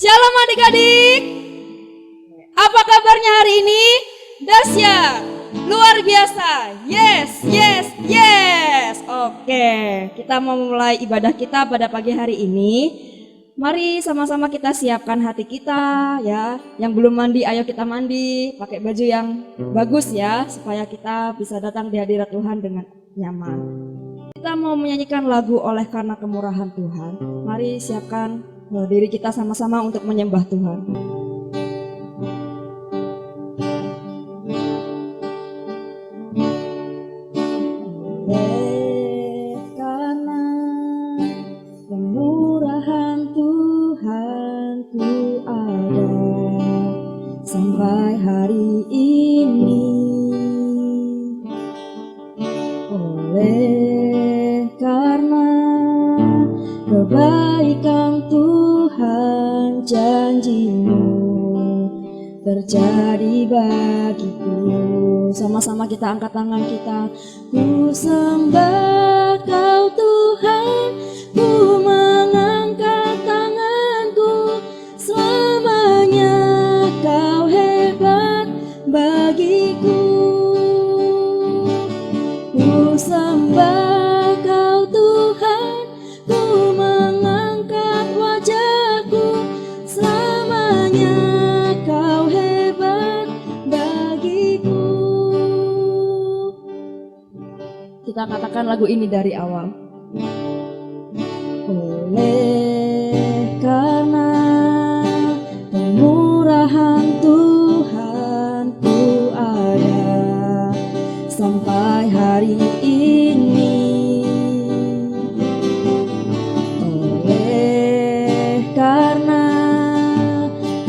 Shalom adik-adik. Apa kabarnya hari ini? Dahsyat, luar biasa. Yes, yes, yes. Oke, kita mau mulai ibadah kita pada pagi hari ini. Mari sama-sama kita siapkan hati kita ya. Yang belum mandi, ayo kita mandi. Pakai baju yang bagus ya, supaya kita bisa datang di hadirat Tuhan dengan nyaman. Kita mau menyanyikan lagu Oleh Karena Kemurahan Tuhan. Mari siapkan diri kita sama-sama untuk menyembah Tuhan. Oleh karena kemurahan Tuhan ku ada sampai hari ini. Oleh karena kebaikan Tuhan, janji-Mu terjadi bagiku. Sama-sama kita angkat tangan kita. Ku sembah Kau Tuhan, ku mengangkat tanganku. Selamanya Kau hebat bagiku. Ku sembah Kau Tuhan, ku mengangkat wajahku. Selamanya Kau hebat bagiku. Kita katakan lagu ini dari awal. Oleh karena kemurahan Tuhan ku ada sampai hari ini. Oleh karena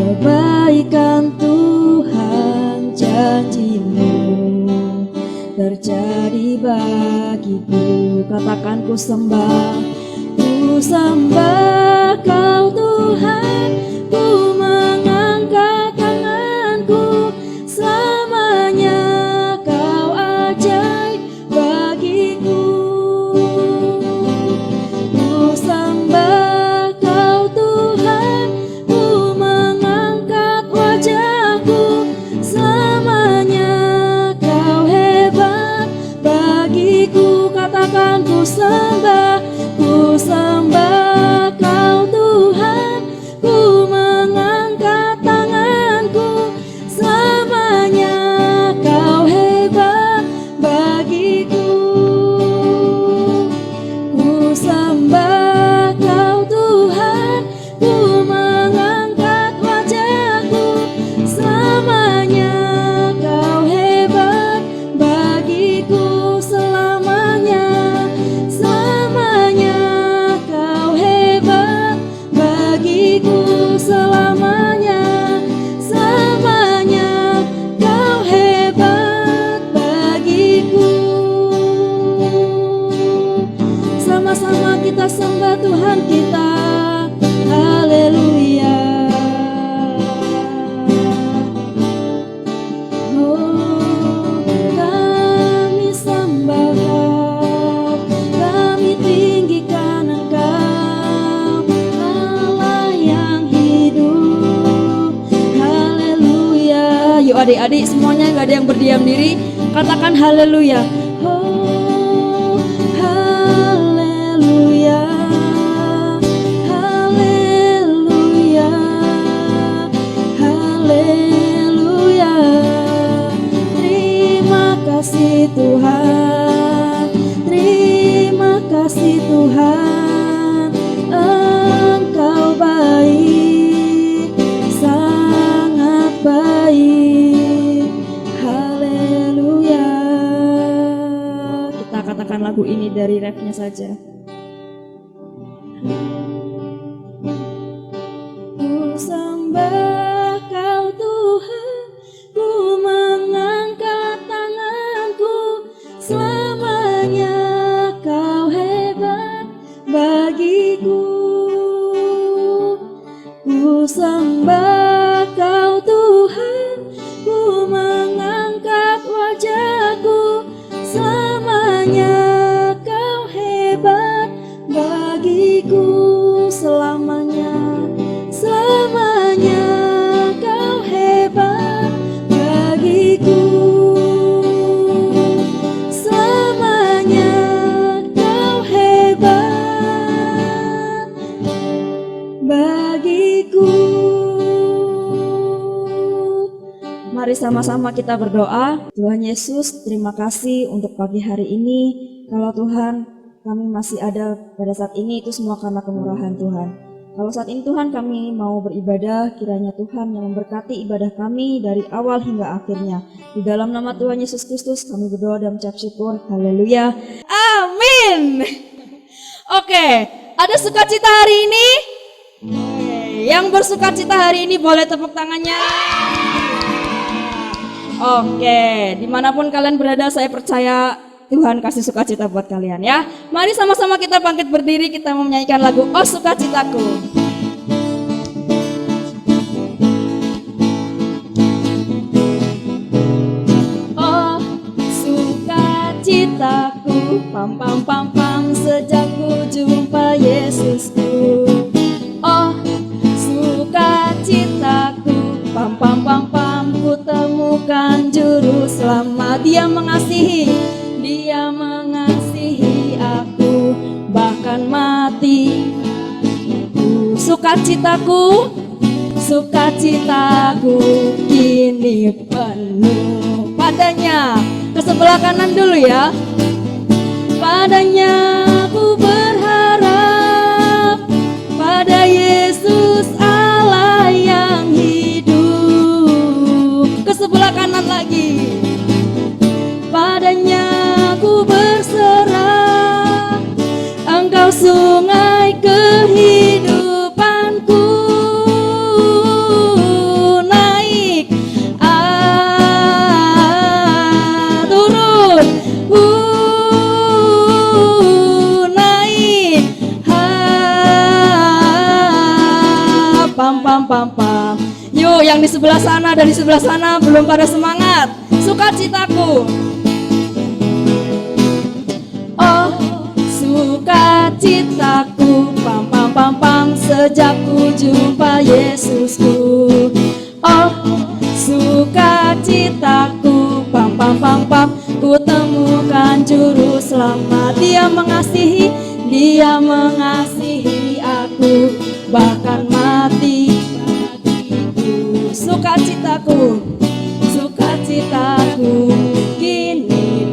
kebaikan Tuhan, janji-Mu terjadi bagiku. Katakan ku sembah Kau Tuhan, ku mengangkat tanganku. Selamanya Kau ajaib bagiku. Ku sembah Kau Tuhan, ku mengangkat wajahku. Selamanya Kau hebat bagiku. Katakan ku sembah Kau Tuhan, ku mengangkat tanganku. Selamanya Kau hebat bagiku. Ku sembah Kau Tuhan, ku mengangkat wajahku. Selamanya Kau hebat bagiku. Selamanya Kau hebat bagiku. Selamanya Kau hebat bagiku. Sama-sama kita sembah Tuhan kita. Haleluya. Oh, kami sembah Kau, kami tinggikan Engkau, Allah yang hidup. Haleluya. Yuk adik-adik semuanya, gak ada yang berdiam diri. Katakan haleluya. Oh, haleluya. Haleluya. Haleluya. Terima kasih Tuhan. Terima kasih Tuhan. Engkau baik, sangat baik. Haleluya. Kita katakan lagu ini dari refnya saja. Ku sembah Kau Tuhan, ku mengangkat tanganku. Selamanya Kau hebat bagiku. Ku sembah Kau Tuhan, ku mengangkat wajahku. Selamanya Kau hebat bagiku. Mari sama-sama kita berdoa. Tuhan Yesus, terima kasih untuk pagi hari ini. Kalau Tuhan, kami masih ada pada saat ini, itu semua karena kemurahan Tuhan. Kalau saat ini Tuhan kami mau beribadah, kiranya Tuhan yang memberkati ibadah kami dari awal hingga akhirnya. Di dalam nama Tuhan Yesus Kristus kami berdoa dan mengucap syukur. Haleluya. Amin. Oke, ada sukacita hari ini? Yang bersukacita hari ini boleh tepuk tangannya. Oke, dimanapun kalian berada, saya percaya Tuhan kasih sukacita buat kalian ya. Mari sama-sama kita bangkit berdiri, kita mau menyanyikan lagu Oh Sukacitaku. Oh sukacitaku, pam pam pam pam, sejak ku jumpa Yesusku. Oh sukacitaku, pam pam pam pam, ku temukan juru selamat. Dia mengasihi aku, bahkan mati. Sukacitaku kini penuh padanya. Ke sebelah kanan dulu ya. Padanya ku berharap, pada Yesus Allah yang hidup. Ke sebelah kanan lagi. Padanya ku berserah, Engkau sungai kehidupanku. Naik, turun, naik, pam pam pam pam. Yuk, yang di sebelah sana dan di sebelah sana belum pada semangat. Sukacitaku. Oh sukacitaku, pam pam pam pam, sejak ku jumpa Yesusku. Oh sukacitaku, pam pam pam pam, ku temukan juru selamat. Dia mengasihi aku, bahkan mati bagiku. Sukacitaku kini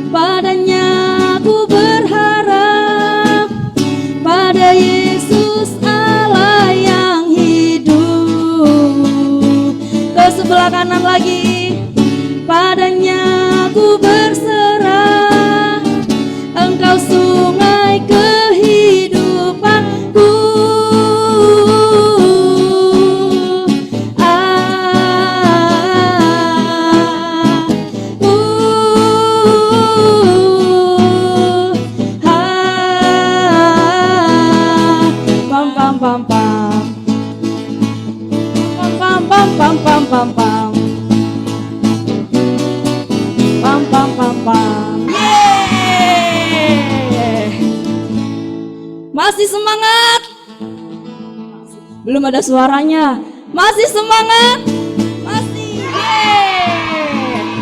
padanya ku berharap, pada Yesus Allah yang hidup. Ke sebelah kanan lagi. Padanya ku berserah, Engkau sungai kehidupanku. Masih semangat? Belum ada suaranya. Masih semangat? Masih.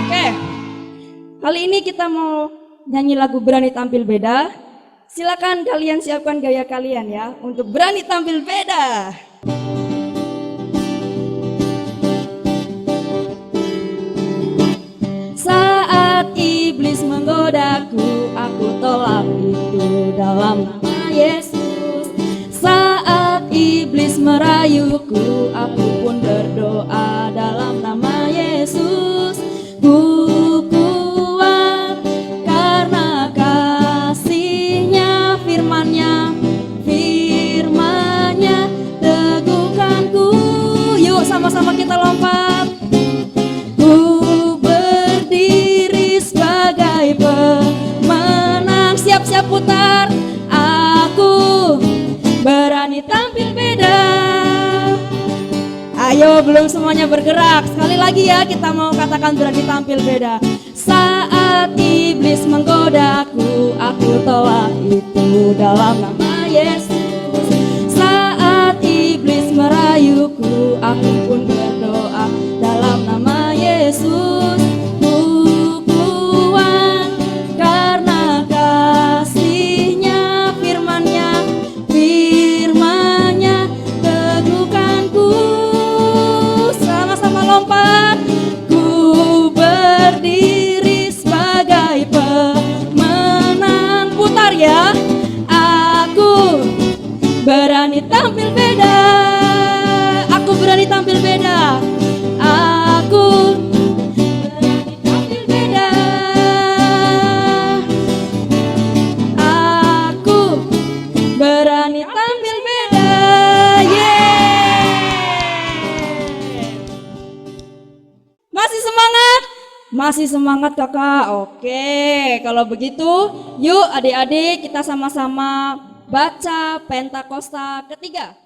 Oke. Kali ini kita mau nyanyi lagu Berani Tampil Beda. Silakan kalian siapkan gaya kalian ya untuk berani tampil beda. Saat iblis menggodaku, aku tolak itu dalam nama Yesus. Saat iblis merayuku, aku pun berdoa dalam nama Yesus. Ku kuat karena kasih-Nya, firman-Nya teguhkanku. Yuk sama-sama kita lompat. Ku berdiri sebagai pemenang. Siap-siap putar. Aku berani tampil beda. Ayo, belum semuanya bergerak. Sekali lagi ya, kita mau katakan berani tampil beda. Saat iblis menggodaku, aku tolak itu dalam nama Yesus. Saat iblis merayuku, aku pun berdoa dalam nama Yesus. Ku kuat karena kasih-Nya, firman-Nya teguhkanku. Masih semangat kakak? Oke, kalau begitu yuk adik-adik kita sama-sama baca Pentakosta ketiga.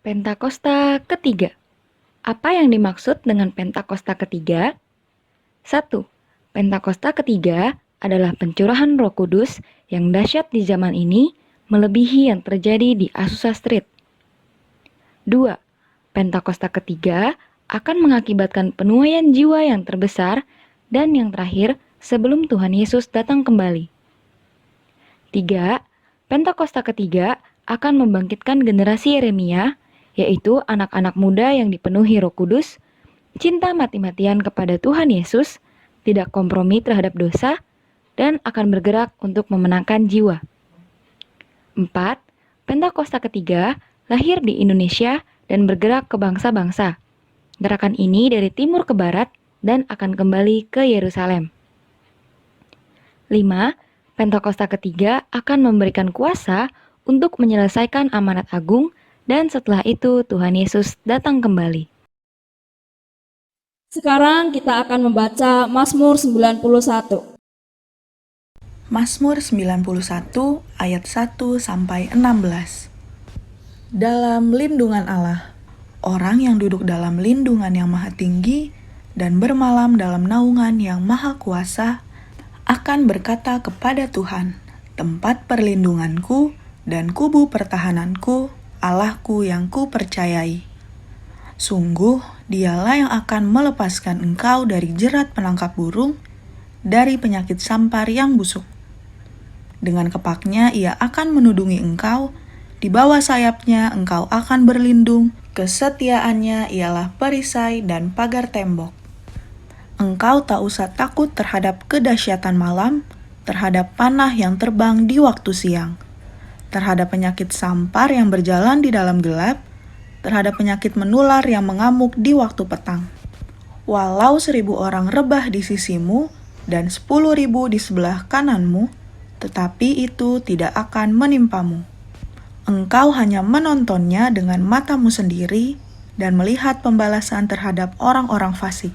Pentakosta ketiga. Apa yang dimaksud dengan Pentakosta ketiga? 1. Pentakosta ketiga adalah pencurahan Roh Kudus yang dahsyat di zaman ini melebihi yang terjadi di Azusa Street. 2. Pentakosta ketiga akan mengakibatkan penuaian jiwa yang terbesar dan yang terakhir sebelum Tuhan Yesus datang kembali. 3. Pentakosta ketiga akan membangkitkan generasi Yeremia, yaitu anak-anak muda yang dipenuhi Roh Kudus, cinta mati-matian kepada Tuhan Yesus, tidak kompromi terhadap dosa, dan akan bergerak untuk memenangkan jiwa. 4. Pentakosta ketiga lahir di Indonesia dan bergerak ke bangsa-bangsa. Gerakan ini dari timur ke barat dan akan kembali ke Yerusalem. 5. Pentakosta ketiga akan memberikan kuasa untuk menyelesaikan amanat agung dan setelah itu Tuhan Yesus datang kembali. Sekarang kita akan membaca Mazmur 91. Mazmur 91 ayat 1 sampai 16. Dalam lindungan Allah, orang yang duduk dalam lindungan yang maha tinggi dan bermalam dalam naungan yang maha kuasa akan berkata kepada Tuhan, tempat perlindunganku dan kubu pertahananku, Allahku yang kupercayai. Sungguh, dialah yang akan melepaskan engkau dari jerat penangkap burung, dari penyakit sampar yang busuk. Dengan kepaknya ia akan menudungi engkau, di bawah sayapnya engkau akan berlindung, kesetiaannya ialah perisai dan pagar tembok. Engkau tak usah takut terhadap kedahsyatan malam, terhadap panah yang terbang di waktu siang, terhadap penyakit sampar yang berjalan di dalam gelap, terhadap penyakit menular yang mengamuk di waktu petang. Walau 1.000 orang rebah di sisimu dan 10.000 di sebelah kananmu, tetapi itu tidak akan menimpamu. Engkau hanya menontonnya dengan matamu sendiri dan melihat pembalasan terhadap orang-orang fasik.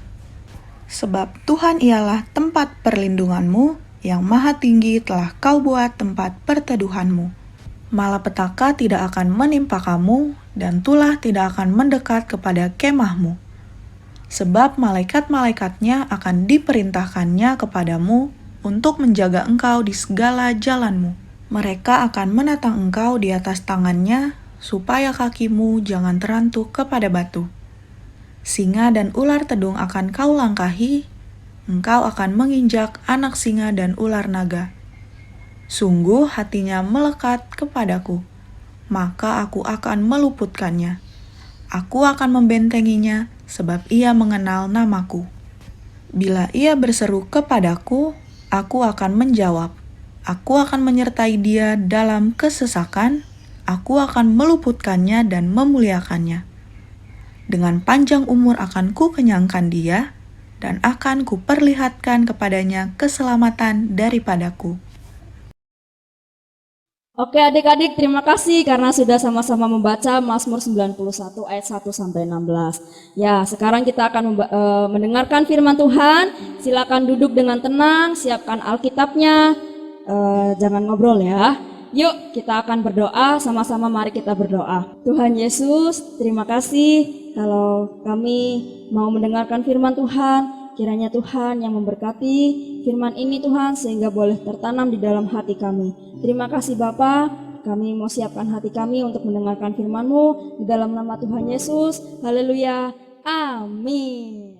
Sebab Tuhan ialah tempat perlindunganmu, yang maha tinggi telah kau buat tempat perteduhanmu. Malapetaka tidak akan menimpa kamu, dan tulah tidak akan mendekat kepada kemahmu. Sebab malaikat-malaikatnya akan diperintahkannya kepadamu untuk menjaga engkau di segala jalanmu. Mereka akan menatang engkau di atas tangannya, supaya kakimu jangan terantuk kepada batu. Singa dan ular tedung akan kau langkahi, engkau akan menginjak anak singa dan ular naga. Sungguh hatinya melekat kepadaku, maka aku akan meluputkannya. Aku akan membentenginya, sebab ia mengenal namaku. Bila ia berseru kepadaku, aku akan menjawab. Aku akan menyertai dia dalam kesesakan, aku akan meluputkannya dan memuliakannya. Dengan panjang umur akan kukenyangkan dia, dan akan kuperlihatkan kepadanya keselamatan daripadaku. Oke adik-adik, terima kasih karena sudah sama-sama membaca Mazmur 91 ayat 1 sampai 16. Ya, sekarang kita akan mendengarkan firman Tuhan. Silakan duduk dengan tenang, siapkan Alkitabnya. Jangan ngobrol ya. Yuk kita akan berdoa, sama-sama mari kita berdoa. Tuhan Yesus, terima kasih kalau kami mau mendengarkan firman Tuhan. Kiranya Tuhan yang memberkati firman ini Tuhan sehingga boleh tertanam di dalam hati kami. Terima kasih Bapa, kami mau siapkan hati kami untuk mendengarkan firman-Mu di dalam nama Tuhan Yesus. Haleluya, amin.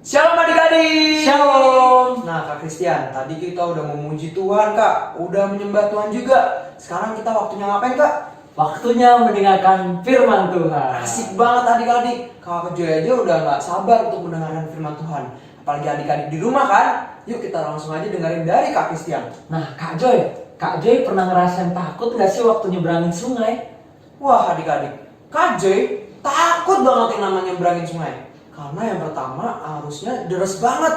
Shalom adik-adik. Shalom. Nah Kak Christian, tadi kita udah memuji Tuhan Kak, udah menyembah Tuhan juga. Sekarang kita waktunya ngapain Kak? Waktunya mendengarkan firman Tuhan. Asik banget adik-adik. Kakak Joy aja udah gak sabar untuk mendengarkan firman Tuhan. Apalagi adik-adik di rumah kan? Yuk kita langsung aja dengerin dari Kak Christian. Nah Kak Joy pernah ngerasain takut gak sih waktu nyebrangin sungai? Wah adik-adik, Kak Joy takut banget yang namanya nyebrangin sungai. Karena yang pertama arusnya deras banget.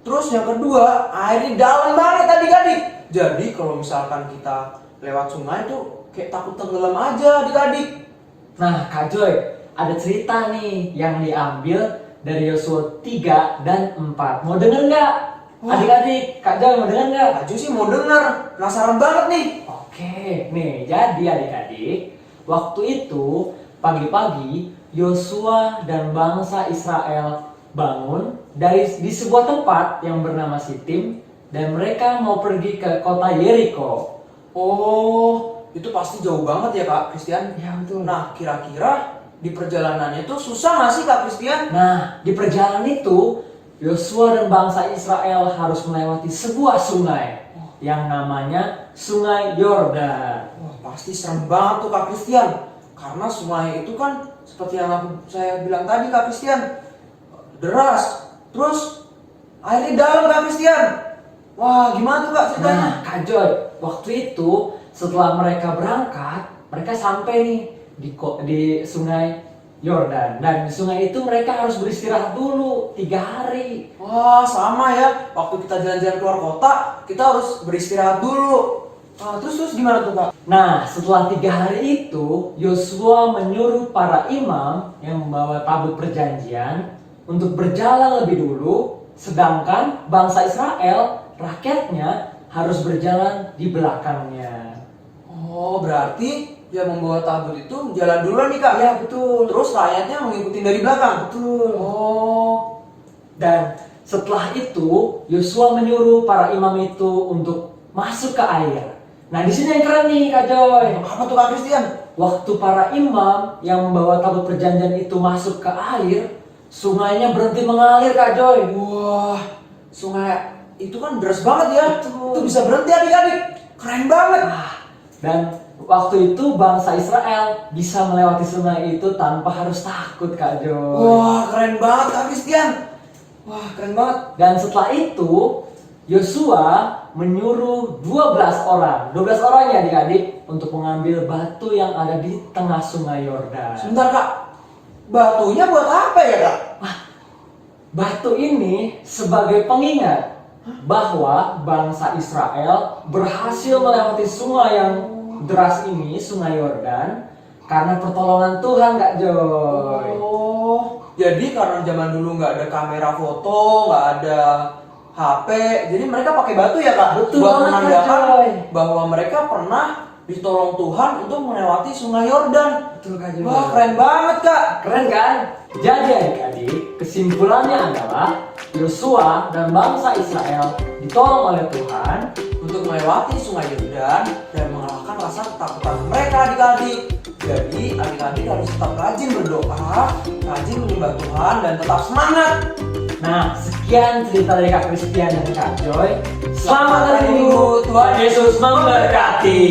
Terus yang kedua airnya dalam banget adik-adik. Jadi kalau misalkan kita lewat sungai tuh kayak takut tenggelam aja adik-adik. Nah Kak Joy, ada cerita nih yang diambil dari Yosua 3 dan 4. Mau denger nggak? Wah. Adik-adik, Kak Joy mau denger nggak? Aju sih mau denger, penasaran banget nih. Oke, nih jadi adik-adik, waktu itu pagi-pagi Yosua dan bangsa Israel bangun di sebuah tempat yang bernama Sitim dan mereka mau pergi ke kota Yeriko. Oh, itu pasti jauh banget ya Kak Christian? Ya betul. Nah, kira-kira di perjalanannya itu susah nggak sih Kak Christian? Nah, di perjalanan itu Yosua dan bangsa Israel harus melewati sebuah sungai yang namanya Sungai Yordan. Wah, pasti serem banget tuh Kak Christian. Karena sungai itu kan seperti yang saya bilang tadi Kak Christian, deras, terus airnya dalam Kak Christian. Wah, gimana tuh Kak ceritanya? Nah, Kak Joy, waktu itu setelah mereka berangkat, mereka sampai nih di Sungai Yordan, dan di sungai itu mereka harus beristirahat dulu 3 hari. Wah, sama ya. Waktu kita jalan-jalan keluar kota, kita harus beristirahat dulu. Terus gimana tuh Kak? Nah, setelah 3 hari itu, Yosua menyuruh para imam yang membawa tabut perjanjian untuk berjalan lebih dulu, sedangkan bangsa Israel, rakyatnya, harus berjalan di belakangnya. Oh, berarti yang membawa tabut itu jalan duluan nih Kak? Ya, betul. Terus rakyatnya mengikuti dari belakang? Betul. Oh, Dan setelah itu, Yosua menyuruh para imam itu untuk masuk ke air. Nah, di sini yang keren nih, Kak Joy. apa tuh Kak Christian? Waktu para imam yang membawa tabut perjanjian itu masuk ke air, sungainya berhenti mengalir, Kak Joy. Wah, sungai itu kan deras banget ya. Betul. Itu bisa berhenti adik-adik. Keren banget. Dan waktu itu bangsa Israel bisa melewati sungai itu tanpa harus takut, Kak Joy. Wah, keren banget Kak Christian. Wah, keren banget. Dan setelah itu, Yosua menyuruh 12 orang ya adik-adik, untuk mengambil batu yang ada di tengah sungai Yordan. Sebentar Kak, batunya buat apa ya Kak? Batu ini sebagai pengingat bahwa bangsa Israel berhasil melewati sungai yang deras ini, sungai Yordan, karena pertolongan Tuhan, Kak Joy. Oh, jadi karena zaman dulu nggak ada kamera foto, nggak ada HP, jadi mereka pakai batu ya Kak? Betul buat banget, Kak menandakan Joy. bahwa mereka pernah ditolong Tuhan untuk melewati sungai Yordan. Betul, Kak Joy. Wah, keren banget Kak. Keren kan? Jadi adik-adik, kesimpulannya adalah Yosua dan bangsa Israel ditolong oleh Tuhan Untuk melewati sungai Yordan dan mengalahkan rasa ketakutan mereka adik-adik. Jadi adik-adik harus tetap rajin berdoa, rajin menyembah Tuhan dan tetap semangat. Nah, sekian cerita dari Kak Christian dan Kak Joy. Selamat hari Minggu, Tuhan Yesus memberkati.